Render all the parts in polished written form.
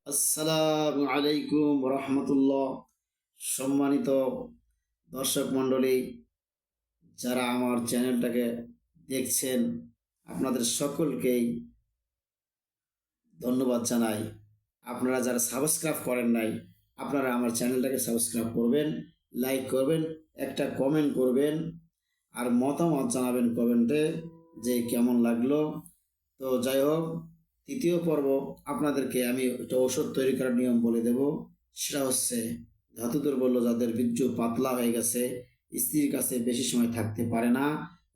আসসালামু আলাইকুম রহমতুল্লাহ। সম্মানিত দর্শক মণ্ডলী, যারা আমার চ্যানেলটাকে দেখছেন, আপনাদের সকলকেই ধন্যবাদ জানাই। আপনারা যারা সাবস্ক্রাইব করেন নাই, আপনারা আমার চ্যানেলটাকে সাবস্ক্রাইব করবেন, লাইক করবেন, একটা কমেন্ট করবেন, আর মতামত জানাবেন কমেন্টে যে কেমন লাগলো। তো যাই হোক, তৃতীয় পর্ব আপনাদেরকে আমি একটা ওষুধ তৈরি করার নিয়ম বলে দেব। সেটা হচ্ছে, ধাতু দুর্বল্য যাদের বীর্য পাতলা হয়ে গেছে, স্ত্রীর কাছে বেশি সময় থাকতে পারে না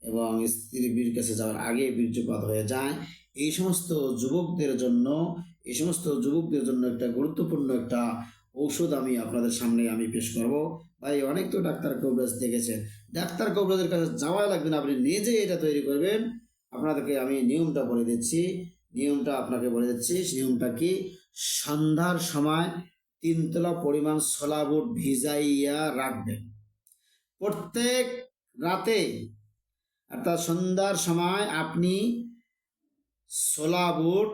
এবং স্ত্রীর কাছে যাওয়ার আগে বীর্যপাত হয়ে যায়, এই সমস্ত যুবকদের জন্য একটা গুরুত্বপূর্ণ একটা ঔষধ আমি আপনাদের সামনে পেশ করব। ভাই, অনেক তো ডাক্তার কবিরাজ দেখেছেন, ডাক্তার কবিরাজের কাছে যাওয়া লাগবে না, আপনি নিজে এটা তৈরি করবেন। আপনাদেরকে আমি নিয়মটা বলে দিচ্ছি। নিয়মটা কি? সন্ধ্যার সময় 3 তোলা পরিমাণ ছোলা বুট ভিজাইয়া রাখবেন প্রত্যেক রাতে। অর্থাৎ সন্ধ্যার সময় আপনি ছোলা বুট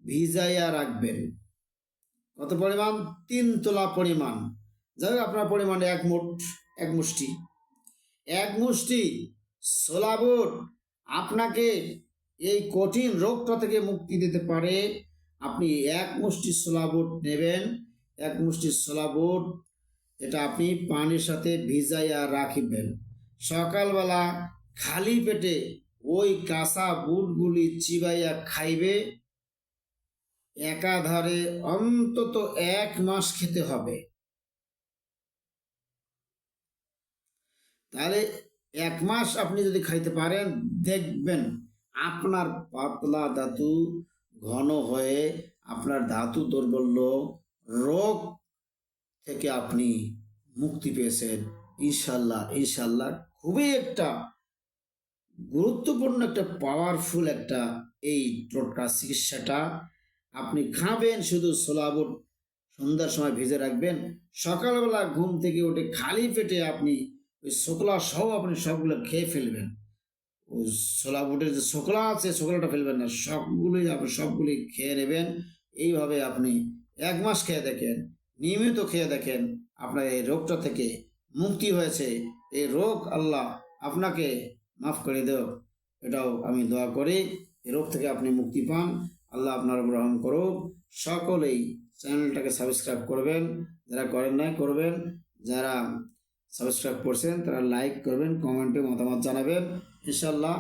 ভিজাইয়া রাখবেন। কত পরিমাণ? 3 তোলা পরিমাণ। যাই হোক, আপনার পরিমাণ এক মুষ্টি ছোলা বুট আপনাকে এই কঠিন রোগটা থেকে মুক্তি দিতে পারে। আপনি এক মুষ্টি ছোলা বুট নেবেন, এক মুষ্টি ছোলা বুট, এটা আপনি পানির সাথে ভিজাইয়া রাখিবেন। সকালবেলা খালি পেটে ওই কাঁচা বুটগুলি চিবাইয়া খাইবে। একাধারে অন্তত 1 মাস খেতে হবে। তাহলে 1 মাস আপনি যদি খাইতে পারেন, দেখবেন আপনার পাতলা ধাতু ঘন হয়ে আপনার ধাতু দুর্বল্য রোগ থেকে আপনি মুক্তি পেয়েছেন। ইনশাল্লাহ খুবই একটা গুরুত্বপূর্ণ, একটা পাওয়ারফুল একটা এই টোটকা চিকিৎসাটা। আপনি খাবেন শুধু ছোলা বুট, সন্ধ্যার সময় ভেজে রাখবেন। সকালবেলা ঘুম থেকে উঠে খালি পেটে আপনি ওই ছোকলা সহ আপনি সবগুলো খেয়ে ফেলবেন। ওই ছোলা বুটের যে ছোকলা আছে, ছোকলাটা ফেলবেন না, সবগুলি খেয়ে নেবেন। এইভাবে আপনি 1 মাস খেয়ে দেখেন, নিয়মিত খেয়ে দেখেন, আপনার এই রোগটা থেকে মুক্তি হয়েছে। এই রোগ আল্লাহ আপনাকে মাফ করে দেব, এটাও আমি দোয়া করি। এই রোগ থেকে আপনি মুক্তি পান, আল্লাহ আপনার গ্রহণ করুক। সকলেই চ্যানেলটাকে সাবস্ক্রাইব করবেন, যারা করেন নাই করবেন, যারা সাবস্ক্রাইব করছেন তারা লাইক করবেন, কমেন্টে মতামত জানাবেন। ইনশাল্লাহ